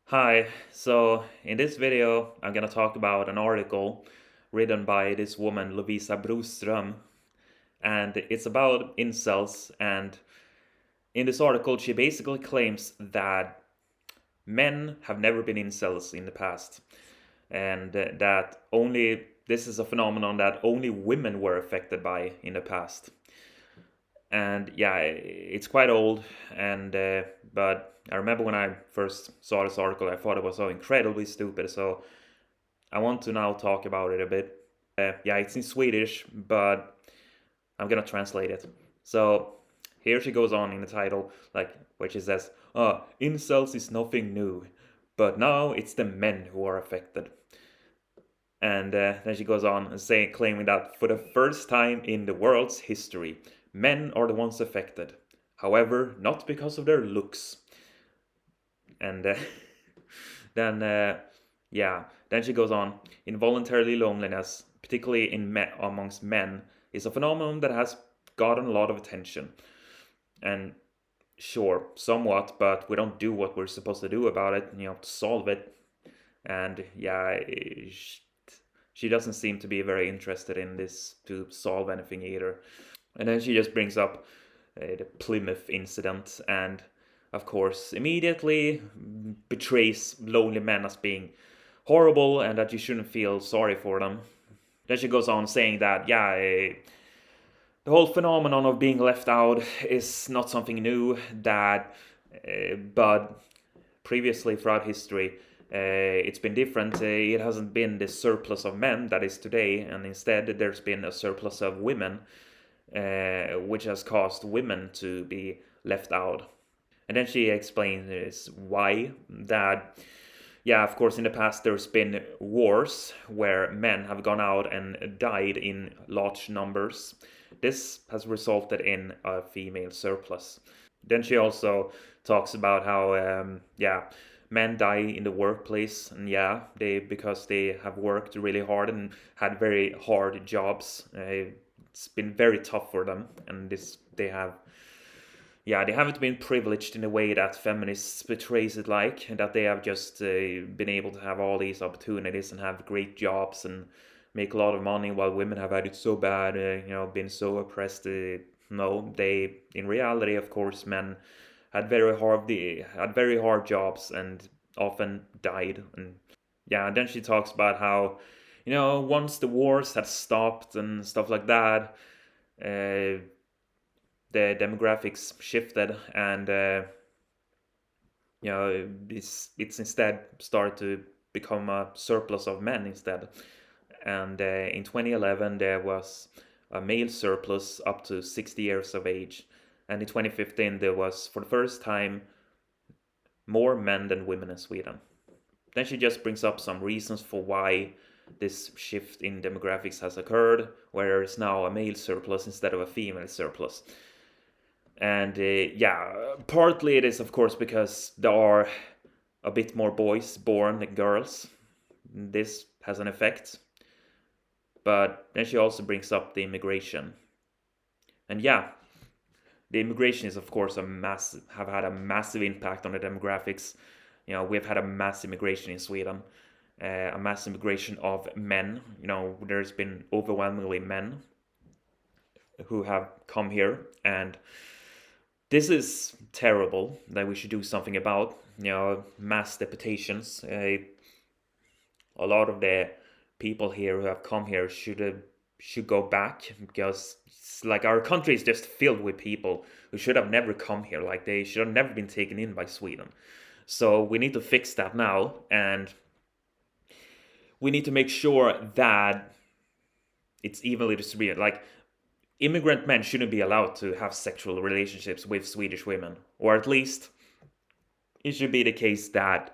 Hi, so in this video, I'm gonna talk about an article written by this woman, Lovisa Broström, and it's about incels. And in this article, she basically claims that men have never been incels in the past, and that only this is a phenomenon that only women were affected by in the past. And yeah, it's quite old, and but I remember when I first saw this article, I thought it was so incredibly stupid. So I want to now talk about it a bit. Yeah, it's in Swedish, but I'm gonna translate it. So here she goes on in the title, like where she says, incels is nothing new, but now it's the men who are affected." And then she goes on and saying, claiming that for the first time in the world's history, men are the ones affected. However, not because of their looks. And then yeah, then she goes on. Involuntary loneliness, particularly amongst men, is a phenomenon that has gotten a lot of attention. And sure, somewhat, but we don't do what we're supposed to do about it, to solve it. And yeah, she doesn't seem to be very interested in this to solve anything either. And then she just brings up the Plymouth incident, and of course immediately betrays lonely men as being horrible and that you shouldn't feel sorry for them. Then she goes on saying that, yeah, the whole phenomenon of being left out is not something new, that but previously throughout history it's been different. It hasn't been the surplus of men that is today, and instead there's been a surplus of women, which has caused women to be left out. And then she explains why that, yeah, of course, in the past there's been wars where men have gone out and died in large numbers. This has resulted in a female surplus. Then she also talks about how, yeah, men die in the workplace, and yeah, they because they have worked really hard and had very hard jobs. It's been very tough for them, and this they have, yeah, they haven't been privileged in a way that feminists portrays it like, and that they have just been able to have all these opportunities and have great jobs and make a lot of money, while women have had it so bad, been so oppressed. No, they, in reality, of course, men had very hard jobs and often died. And yeah, then she talks about how, once the wars had stopped and stuff like that, uh, the demographics shifted, and it's instead started to become a surplus of men instead. And in 2011 there was a male surplus up to 60 years of age, and in 2015 there was for the first time more men than women in Sweden. Then she just brings up some reasons for why this shift in demographics has occurred, where there is now a male surplus instead of a female surplus. And yeah, partly it is, of course, because there are a bit more boys born than girls. This has an effect. But then she also brings up the immigration. And yeah, the immigration is, of course, have had a massive impact on the demographics. We've had a mass immigration in Sweden, a mass immigration of men. There's been overwhelmingly men who have come here, and this is terrible that we should do something about. Mass deportations. A lot of the people here who have come here should go back, because it's like our country is just filled with people who should have never come here. Like they should have never been taken in by Sweden. So we need to fix that now, and we need to make sure that it's evenly distributed. Like immigrant men shouldn't be allowed to have sexual relationships with Swedish women, or at least it should be the case that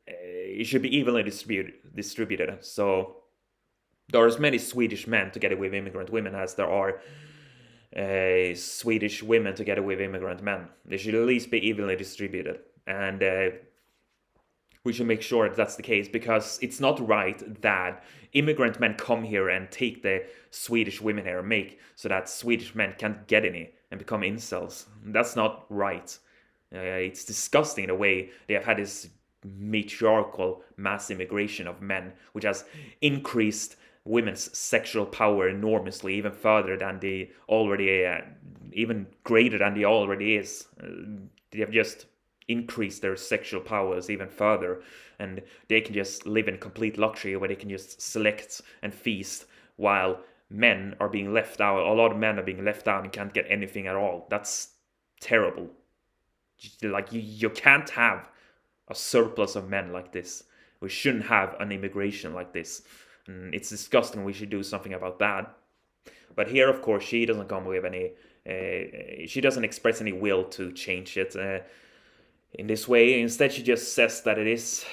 it should be evenly distributed. So there are as many Swedish men together with immigrant women as there are Swedish women together with immigrant men. They should at least be evenly distributed, and we should make sure that that's the case, because it's not right that immigrant men come here and take the Swedish women here and make so that Swedish men can't get any and become incels. That's not right. It's disgusting the way they have had this matriarchal mass immigration of men, which has increased women's sexual power enormously, even further than the already, even greater than the already is. They have just increased their sexual powers even further, and they can just live in complete luxury where they can just select and feast, while men are being left out. A lot of men are being left out and can't get anything at all. That's terrible. Like you can't have a surplus of men like this. We shouldn't have an immigration like this. And it's disgusting. We should do something about that. But here, of course, she doesn't come with any. She doesn't express any will to change it in this way. Instead, she just says that it is.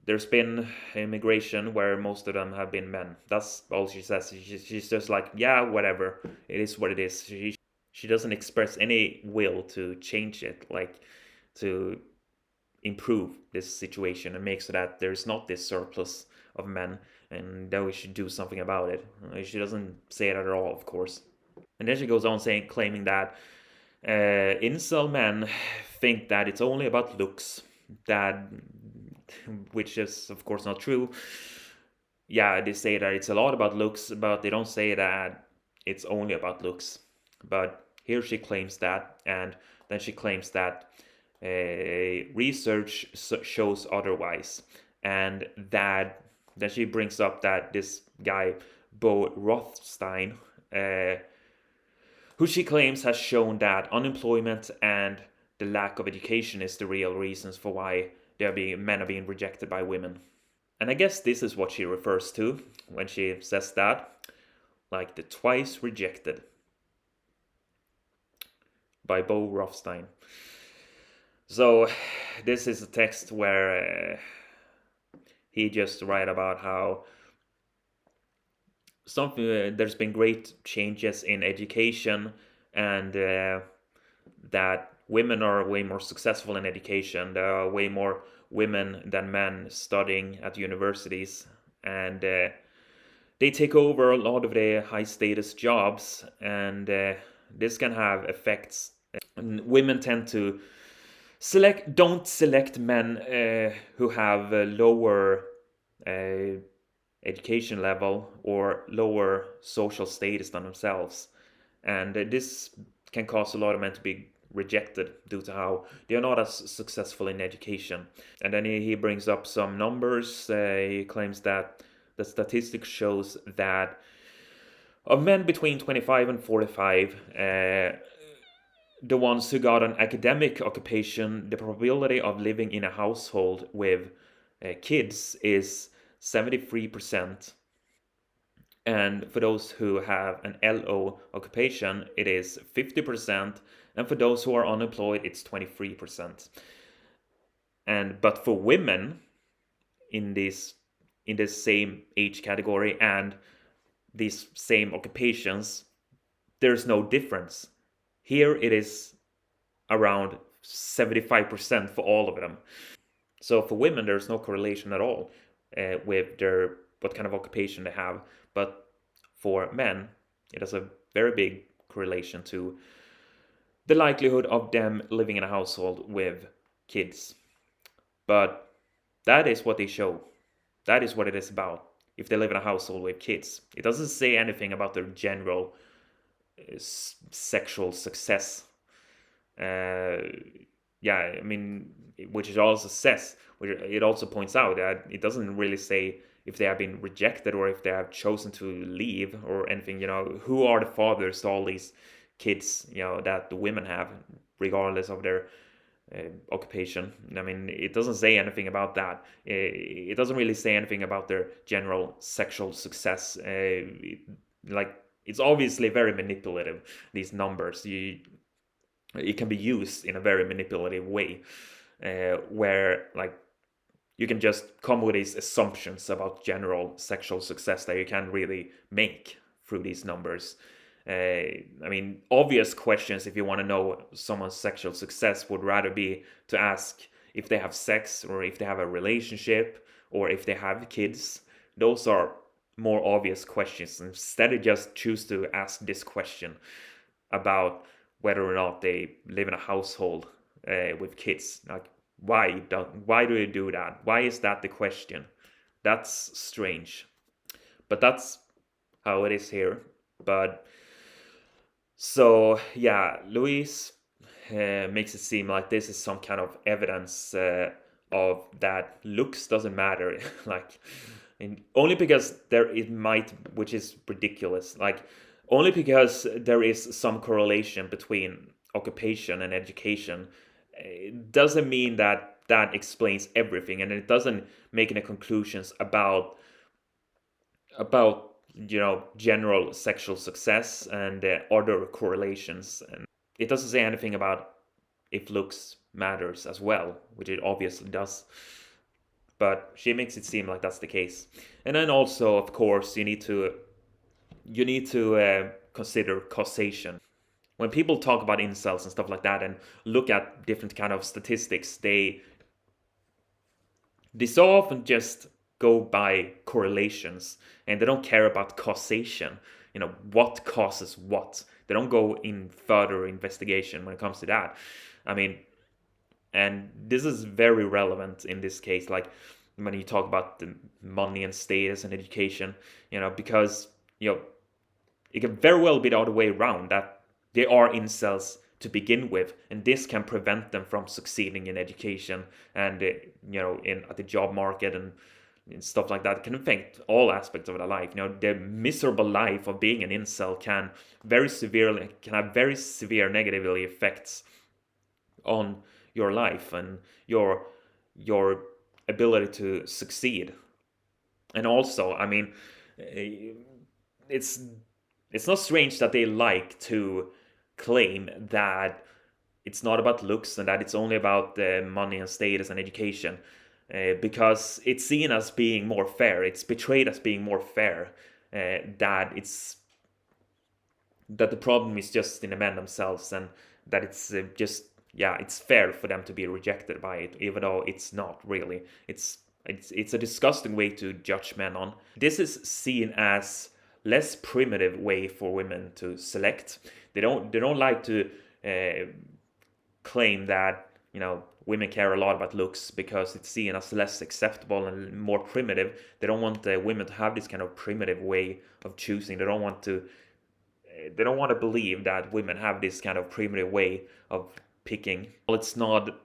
There's been immigration where most of them have been men. That's all she says. She's just like, yeah, whatever. It is what it is. She doesn't express any will to change it, like to improve this situation and make so that there's not this surplus of men and that we should do something about it. She doesn't say that at all, of course. And then she goes on saying, claiming that incel men think that it's only about looks, that which is of course not true. Yeah, they say that it's a lot about looks, but they don't say that it's only about looks. But here she claims that, and then she claims that research shows otherwise, and that then she brings up that this guy Bo Rothstein, who she claims has shown that unemployment and the lack of education is the real reasons for why men are being rejected by women. And I guess this is what she refers to when she says that, like the twice rejected by Bo Rothstein. So this is a text where he just write about how something there's been great changes in education, and that women are way more successful in education. There are way more women than men studying at universities, and they take over a lot of the high status jobs, and this can have effects. And women tend to don't select men who have a lower education level or lower social status than themselves, and this can cause a lot of men to be rejected due to how they are not as successful in education. And then he brings up some numbers. He claims that the statistics shows that of men between 25 and 45, the ones who got an academic occupation, the probability of living in a household with kids is 73%. And for those who have an LO occupation, it is 50%. And for those who are unemployed, it's 23%. But for women in this same age category and these same occupations, there's no difference. Here it is around 75% for all of them. So for women, there's no correlation at all with what kind of occupation they have. But for men, it has a very big correlation to the likelihood of them living in a household with kids. But that is what they show. That is what it is about. If they live in a household with kids, it doesn't say anything about their general sexual success. Yeah, I mean, which it also says, which it also points out that it doesn't really say if they have been rejected or if they have chosen to leave or anything. Who are the fathers to all these kids, that the women have, regardless of their occupation. I mean, it doesn't say anything about that. It doesn't really say anything about their general sexual success. It's obviously very manipulative, these numbers. It can be used in a very manipulative way, where you can just come with these assumptions about general sexual success that you can't really make through these numbers. I mean, obvious questions if you want to know someone's sexual success would rather be to ask if they have sex or if they have a relationship or if they have kids. Those are more obvious questions. Instead, you just choose to ask this question about whether or not they live in a household with kids. Like, why do you do that? Why is that the question? That's strange. But that's how it is here. But so yeah, Louise makes it seem like this is some kind of evidence of that looks doesn't matter. Like, only because there it might, which is ridiculous. Like, only because there is some correlation between occupation and education, it doesn't mean that that explains everything, and it doesn't make any conclusions about general sexual success and other correlations. And it doesn't say anything about if looks matters as well, which it obviously does. But she makes it seem like that's the case. And then also, of course, you need to consider causation. When people talk about incels and stuff like that and look at different kind of statistics, they so often just go by correlations, and they don't care about causation. What causes what. They don't go in further investigation when it comes to that. I mean, and this is very relevant in this case, like when you talk about the money and status and education, because it can very well be the other way around, that they are incels to begin with, and this can prevent them from succeeding in education and in at the job market and stuff like that. It can affect all aspects of their life. The miserable life of being an incel can have very severe negative effects on your life and your ability to succeed. And also, I mean, it's it's not strange that they like to claim that it's not about looks and that it's only about money and status and education, because it's seen as being more fair. It's portrayed as being more fair. That the problem is just in the men themselves, and that it's just, yeah, it's fair for them to be rejected by it, even though it's not really. It's a disgusting way to judge men on. This is seen as less primitive way for women to select. They don't like to claim that women care a lot about looks, because it's seen as less acceptable and more primitive. They don't want women to have this kind of primitive way of choosing. They don't want to believe that women have this kind of primitive way of picking. Well, it's not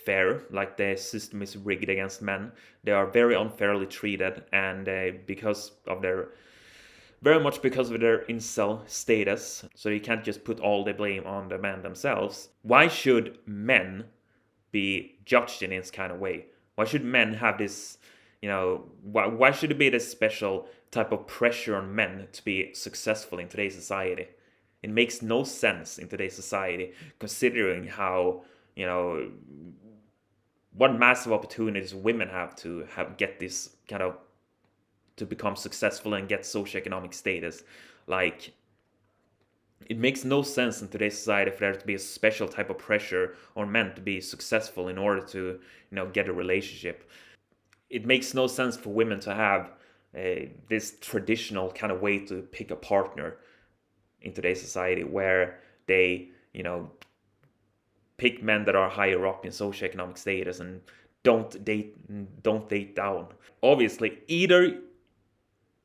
fair, like the system is rigged against men. They are very unfairly treated, and very much because of their incel status. So you can't just put all the blame on the men themselves. Why should men be judged in this kind of way? Why should men have this, why should it be this special type of pressure on men to be successful in today's society? It makes no sense in today's society, considering how, what massive opportunities women have to get this kind of, to become successful and get socioeconomic status. Like, it makes no sense in today's society for there to be a special type of pressure on men to be successful in order to, get a relationship. It makes no sense for women to have this traditional kind of way to pick a partner in today's society, where they, pick men that are higher up in socioeconomic status and don't date down. Obviously, either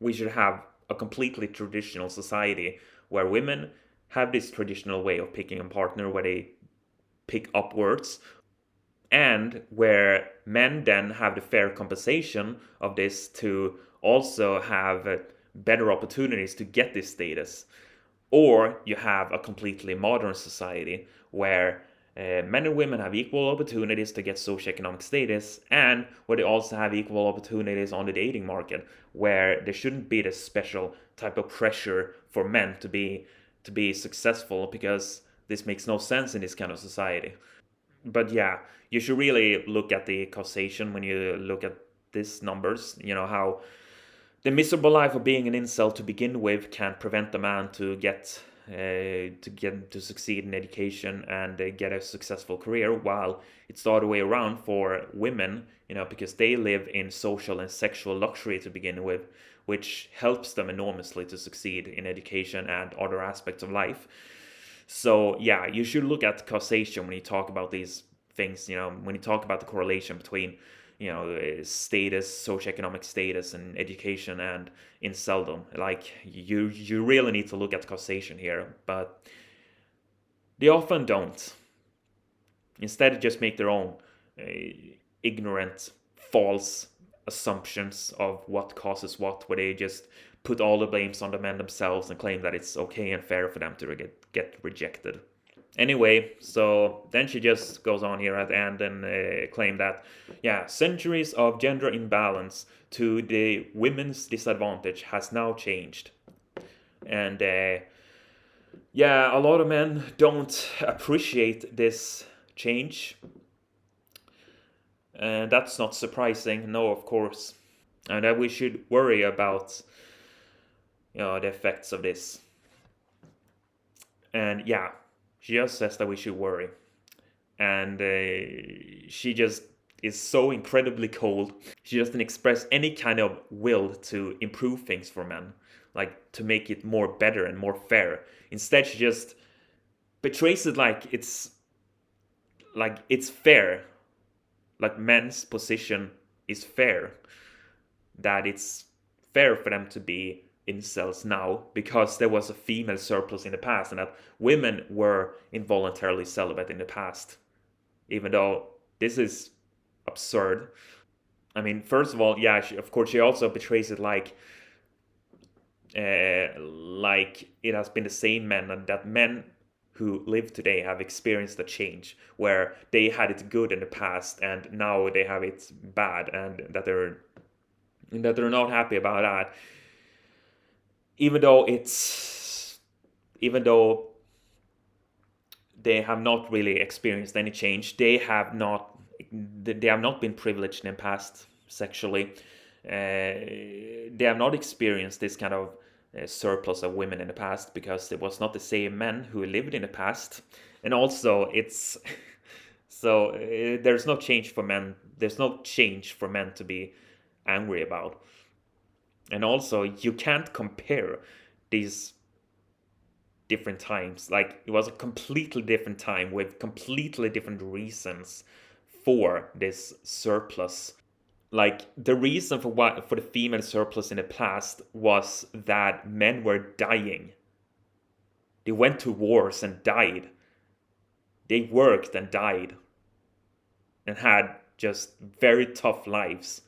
we should have a completely traditional society where women have this traditional way of picking a partner, where they pick upwards, and where men then have the fair compensation of this to also have better opportunities to get this status. Or you have a completely modern society where men and women have equal opportunities to get socioeconomic status, and where they also have equal opportunities on the dating market, where there shouldn't be this special type of pressure for men to be successful, because this makes no sense in this kind of society. But yeah, you should really look at the causation when you look at these numbers. How the miserable life of being an incel to begin with can prevent a man to succeed in education and get a successful career, while it's the other way around for women, because they live in social and sexual luxury to begin with, which helps them enormously to succeed in education and other aspects of life. So yeah, you should look at causation when you talk about these things. When you talk about the correlation between status, socioeconomic status, and education and inceldom, like you really need to look at causation here, but they often don't. Instead, they just make their own uh, ignorant, false assumptions of what causes what, where they just put all the blames on the men themselves and claim that it's okay and fair for them to get rejected. Anyway, so then she just goes on here at the end and claim that, yeah, centuries of gender imbalance to the women's disadvantage has now changed. And yeah, a lot of men don't appreciate this change. And that's not surprising, no, of course. And that we should worry about, the effects of this. And yeah, she just says that we should worry. And she just is so incredibly cold. She doesn't express any kind of will to improve things for men, like to make it more better and more fair. Instead, she just betrays it like it's fair, like men's position is fair, that it's fair for them to be incels now because there was a female surplus in the past and that women were involuntarily celibate in the past, even though this is absurd. I mean, first of all, yeah, of course, she also betrays it like it has been the same men, and that men who live today have experienced a change where they had it good in the past and now they have it bad, and that they're not happy about that, even though they have not really experienced any change. They have not been privileged in the past sexually. They have not experienced this kind of surplus of women in the past because it was not the same men who lived in the past. And also, it's so there's no change for men. There's no change for men to be angry about. And also, you can't compare these different times. Like, it was a completely different time with completely different reasons for this surplus. Like, the reason for the female surplus in the past was that men were dying. They went to wars and died. They worked and died and had just very tough lives.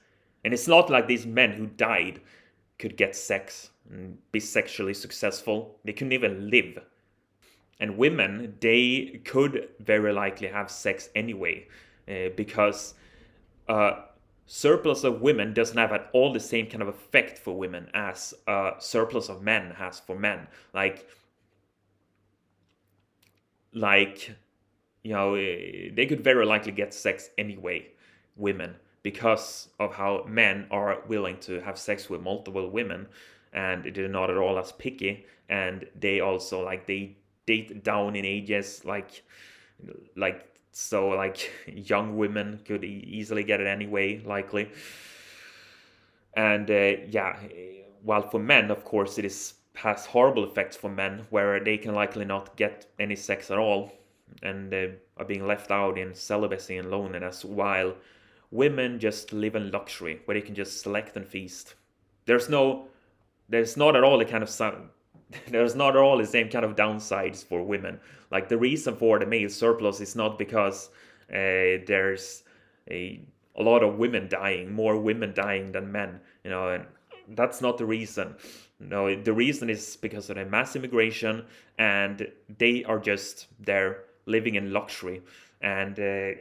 And it's not like these men who died could get sex and be sexually successful. They couldn't even live. And women, they could very likely have sex anyway, because surplus of women doesn't have at all the same kind of effect for women as a surplus of men has for men. Like they could very likely get sex anyway, women, because of how men are willing to have sex with multiple women, and they're not at all as picky, and they also they date down in ages, like young women could easily get it anyway, likely. And yeah, while for men, of course, has horrible effects for men where they can likely not get any sex at all, and are being left out in celibacy and loneliness, while women just live in luxury where they can just select and feast. There's not at all the kind of there's not at all the same kind of downsides for women. Like, the reason for the male surplus is not because there's a lot of women dying, more women dying than men, and that's not the reason. No, the reason is because of the mass immigration, and they are just there living in luxury, and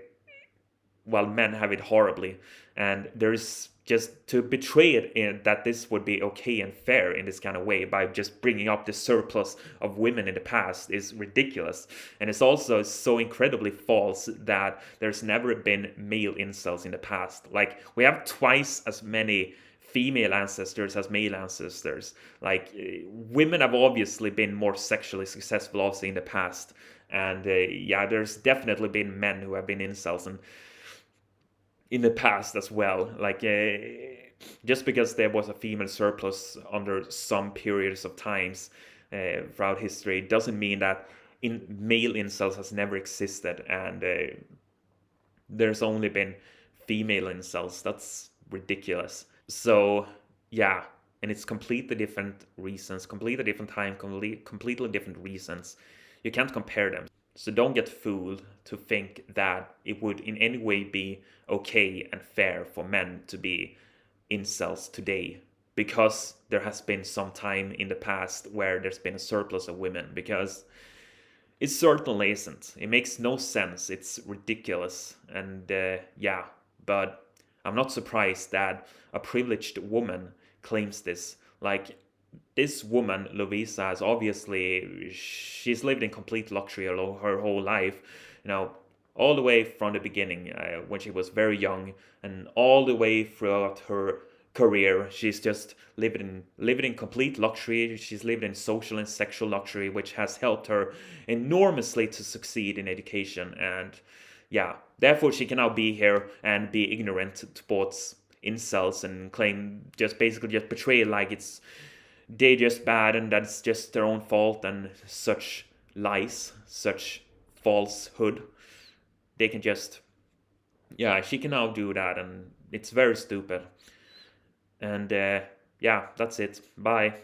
while men have it horribly. And there's just to betray it that this would be okay and fair in this kind of way by just bringing up the surplus of women in the past is ridiculous. And it's also so incredibly false that there's never been male incels in the past. Like, we have twice as many female ancestors as male ancestors. Like, women have obviously been more sexually successful also in the past. And yeah, there's definitely been men who have been incels, and in the past as well. Like, just because there was a female surplus under some periods of times throughout history doesn't mean that in male incels has never existed. And there's only been female incels. That's ridiculous. So yeah, and it's completely different reasons, completely different time, completely different reasons. You can't compare them. So don't get fooled to think that it would in any way be okay and fair for men to be incels today, because there has been some time in the past where there's been a surplus of women, because it certainly isn't. It makes no sense. It's ridiculous. And yeah, but I'm not surprised that a privileged woman claims this. Like, this woman, Lovisa, has obviously, she's lived in complete luxury her whole life. You know, all the way from the beginning, when she was very young, and all the way throughout her career, she's just living in complete luxury. She's lived in social and sexual luxury, which has helped her enormously to succeed in education. And yeah, therefore she can now be here and be ignorant towards incels and claim, just basically just betray it like it's they just bad and that's just their own fault, and such lies, such falsehood. They can just, yeah, she can now do that, and it's very stupid. And yeah, that's it. Bye.